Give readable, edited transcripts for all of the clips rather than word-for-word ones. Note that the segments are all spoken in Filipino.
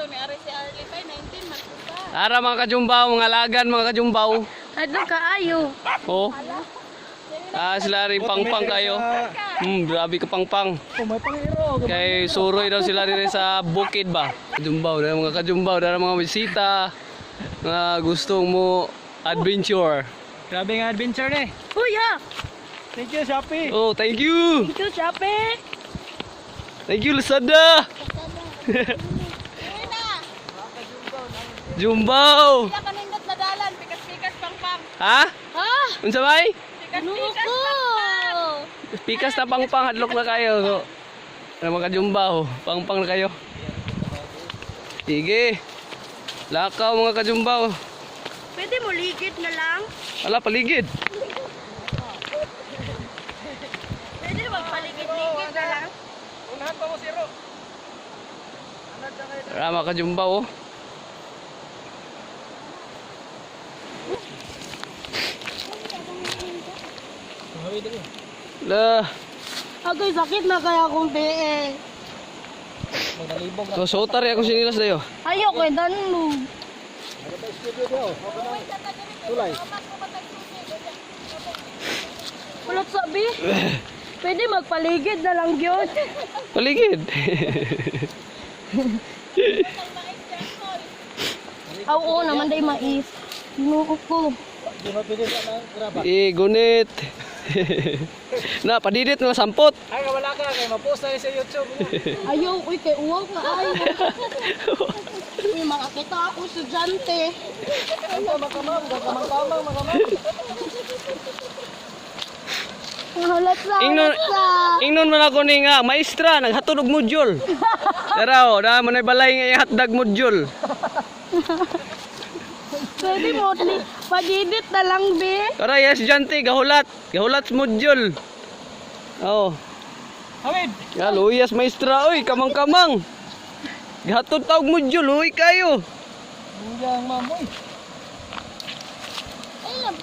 ni Ari si Arlie kay 19 magputa. Ara mga kajumbaw, mga lagan mga kajumbaw. Ano kaayo? Oh. Sila rin pangpang kayo. Grabe ka pangpang. May pangiro. Kay suroy daw sila rin sa bukid ba. Kajumbaw, dahil mga kajumbaw, dahil mga bisita na gustong mo adventure. Grabe nga adventure ni. Kuya! Thank you, Shopee. Oh, thank you. Ito, Shopee! Thank you, Lazada. Jumbaw. Wala ka nindot na dalan, pikas-pikas pang-pang. Ha? Ha? Unsa bay? Pikas-pikas Nuko! pang-pang. Pikas na pangpang, hadlok na kayo. So, ano mga kajumbaw, pangpang na kayo. Sige. Lakaw mga kajumbaw. Pwede mo ligid na lang? Ala, paligid. Pwede magpaligid-ligid na lang? Unahan pa mo, Siro. Tara mga kajumbaw oh. Lah, Agay, sakit na kaya akong pee. Magdalibog na. so sotar ya ako sinilas dayo. Ayaw, kwendan mo. Ano ba studio daw? Tulay. Walat sabi. Pwede magpaligid na lang yun. Paligid. Oo naman day mais. Nuko ko. Di mo pwede na graba. Gunit. Na, padidit na sampot. Ay, wala ka. Kaya mapost na sa YouTube. Ayaw, uy, kay uwaw ka ay. Uy, makakita ako estudyante. Ano, makamam. Gagamang-kamang, makamam. Halat sa, Ingnon, halat sa. ingnon man ako ni nga, maestra, naghatod og module. Daraw, na man ay balay nga ihatdag module. Pwede mo, padidit na lang, be. Tara, yes, Janti, gahulat. Gahulat sa module. Oh. Hawid. Ya, luyas maestra, oy, kamang-kamang. Gihatod taog module, uy kayo. Buyang mamoy. Ayun.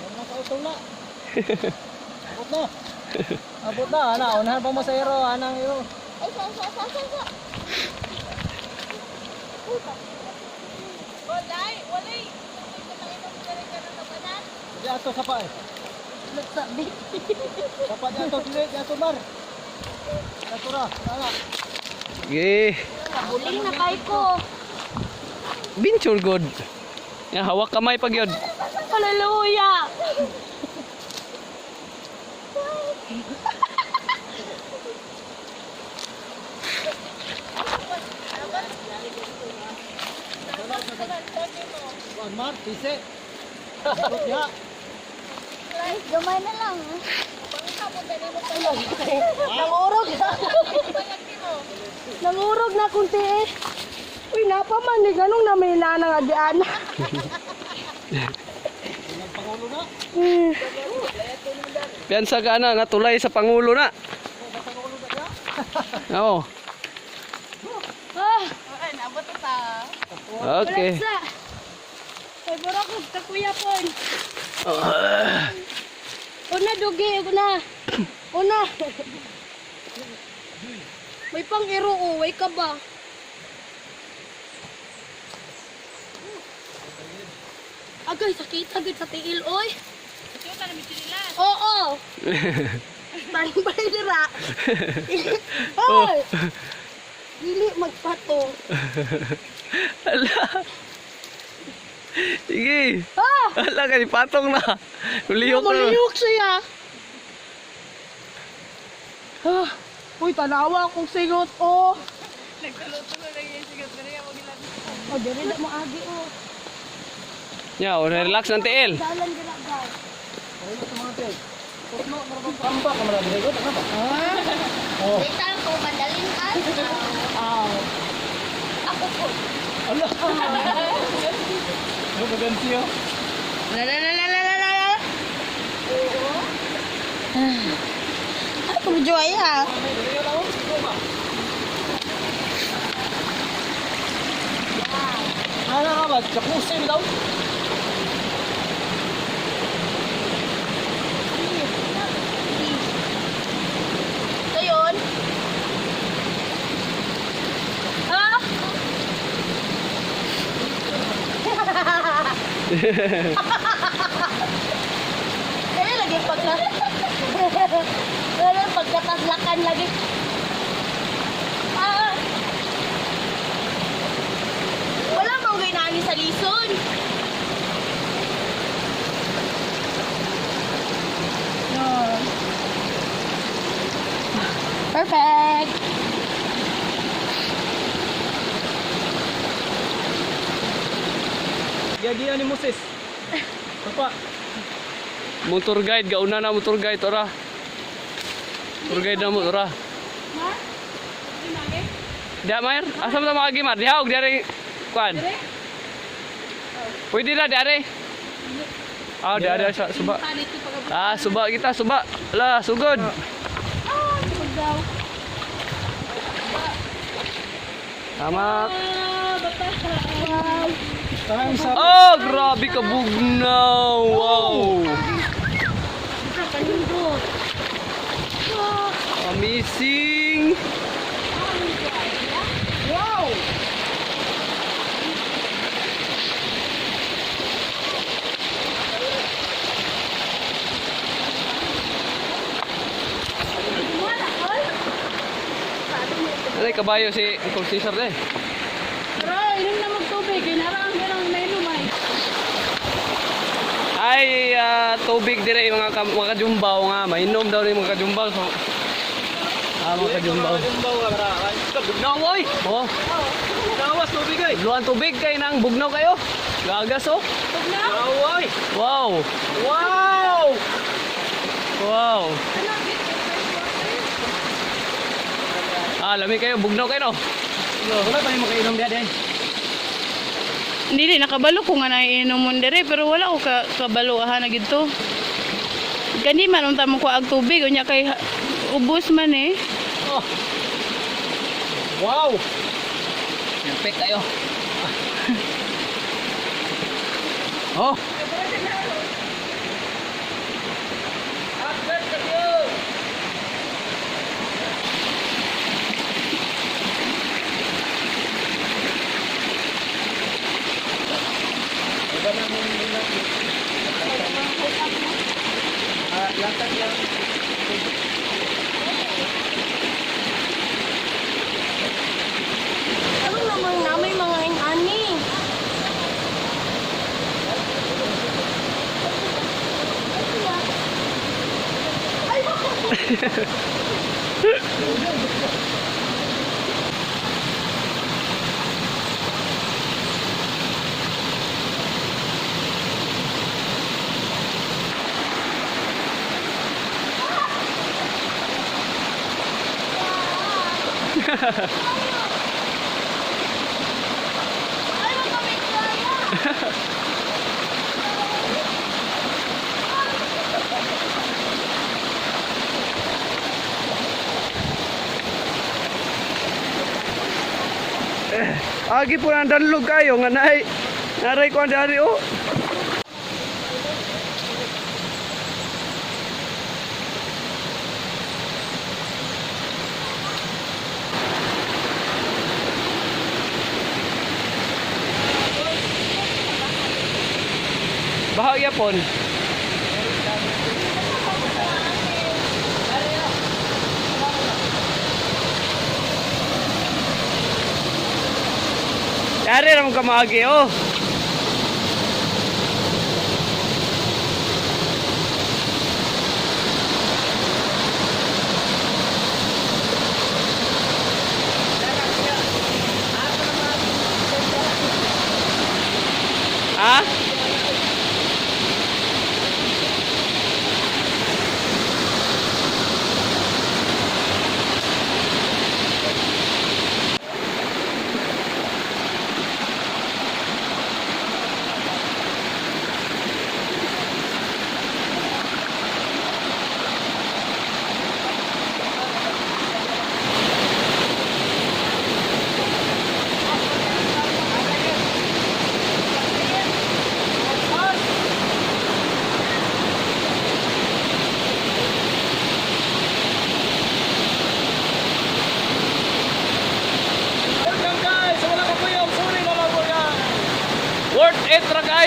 Wala ka utong na. Abot na. Abot na, ana. Unahan pa mo sa Iro. Anang Iro. Ay, sa. Walay, walay. Di ato sapa eh. Halat sa, be. Sapa di ato. Dili, di ato bar. Di ato ra. Ana. Sige. Buling na kay ko. Binchur god. Ya, hawak kamay pag yun. Hallelujah. Kuan mar, pise. Abot ya. Gamay na lang. Nangurog. Nangurog na kunti eh. Uy, napaman ni ganong na may nanang adian. Pangulo na. Piyansa ka na, natulay sa Pangulo na. Oo. Ah, Ay, naabot na ta. Okay. Balansa. Ay, burakog ka kuya pon. Una, dugi. Una. May pang-iro o, way ka ba? Agay, sakit agad sa tiil, oy. Ito ta na mitila. Oo. Tani ba dira? Oy. Dili magpato. Ala. Sige. Ah! Ala ka, patong na. Uliyok na. Maliyok siya. Ah, uy, tanawa akong sigot, oh. Nagkaluto-luto lang yung sigat na rin. Huwag ilan. Oh, dili na mo agi, oh. Ya, relax ng tiil. Dalan dira, guys. Ay, ito mga piyay. Tutno, marabang pamba ka marabang ligot. Ano ba? Oh. Dita ko madalin ay. Ako po. Allah. Ano ba ganti oh? La la la la la la la. Ay, puro joy ah. Ano nga ba? Jacuzzi mo daw? Ito yun. Ha? Kaya lagi pagka... Kaya pagkatadlakan lagi. Ah. Wala mong ginani sa lison. Yan. Perfect. Giagian ni Moses. Papa. Motor guide, gauna na motor guide ora. Tour guide na mo ora. Ma? Hindi mali? Dia Mayer, asa mo ta makagimar? Diha og dari kuan. Pwede na dari. Ah, dari sa suba. Tadi itu pag Ah, suba kita, suba. Lah, sugod. Tugod daw. Tama. Wow. Time's up. Oh, grabe ka bugnaw. Wow. Kanindot. Amazing. Wow. Ay, kabayo si Uncle Cesar de. Pero inom na magtubig. Inarang ganang may lumay. Ay, tubig dire mga mga kajumbaw nga. Mainom daw ni mga kajumbaw. So, mga kajumbaw. Jumbaw ka bara. Bugnaw oy. Oh, Nawas tubig ay. luan tubig kay nang bugnaw kayo. Gagas oh. Away. Wow. Wow. Wow. Ah, lami kayo, bugnaw kayo no. Wala pa ni makainom dia din. Hindi nakabalo ko nga naiinom mo dire pero wala ko kabalo aha na gito. Gani man unta mo ko ag tubig unya kay ubos man eh. Oh. Wow. Perfect kayo. Oh. Ano naman namin mga inani? Ay, magkamit Agi po nang danlog kayo nga naray ko ang dari oh. Bahagya pon. Yari naman kamagi oh. Ha?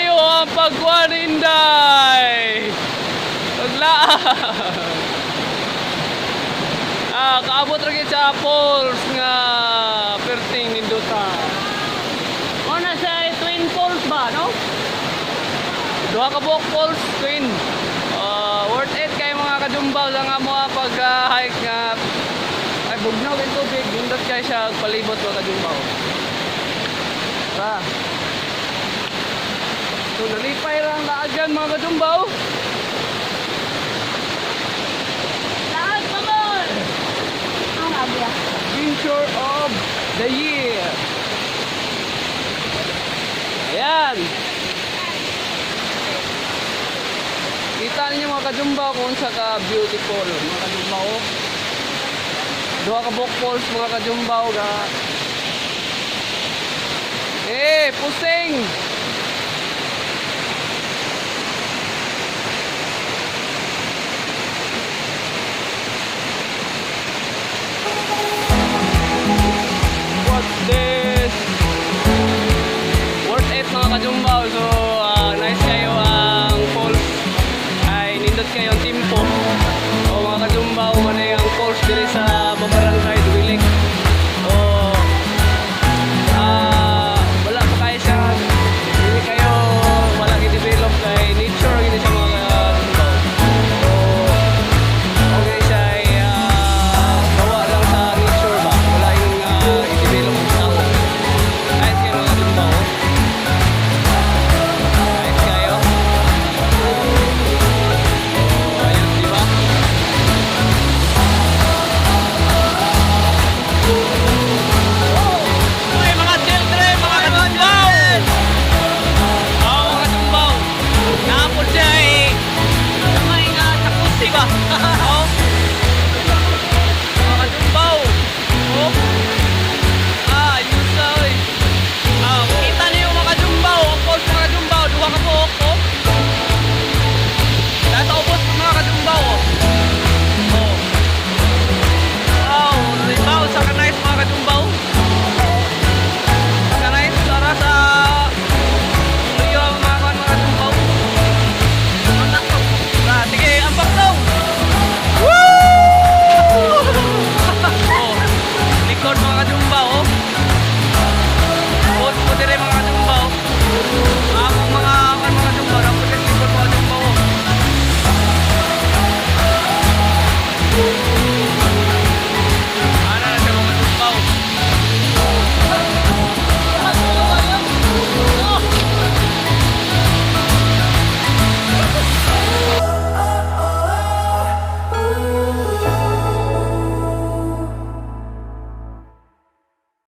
maayo ang pagkuhan Inday. Paglaan. Kaabot ra gyud sa falls nga perting ninduta. Mo na sa Twin Falls ba, no? Duha ka buok falls twin. Worth it kay mga kajumbaw sa nga mo pag-hike nga ay bugnaw kay tubig, nindot kay siya palibot mga kajumbaw. So nalipay lang laagyan mga kajumbaw. Lahat pa mo! Ang abya. Adventure of the year. Ayan. Kita ninyo mga kajumbaw kung sa ka beautiful mga kajumbaw. Duha ka buok falls mga kajumbaw ga. Pusing!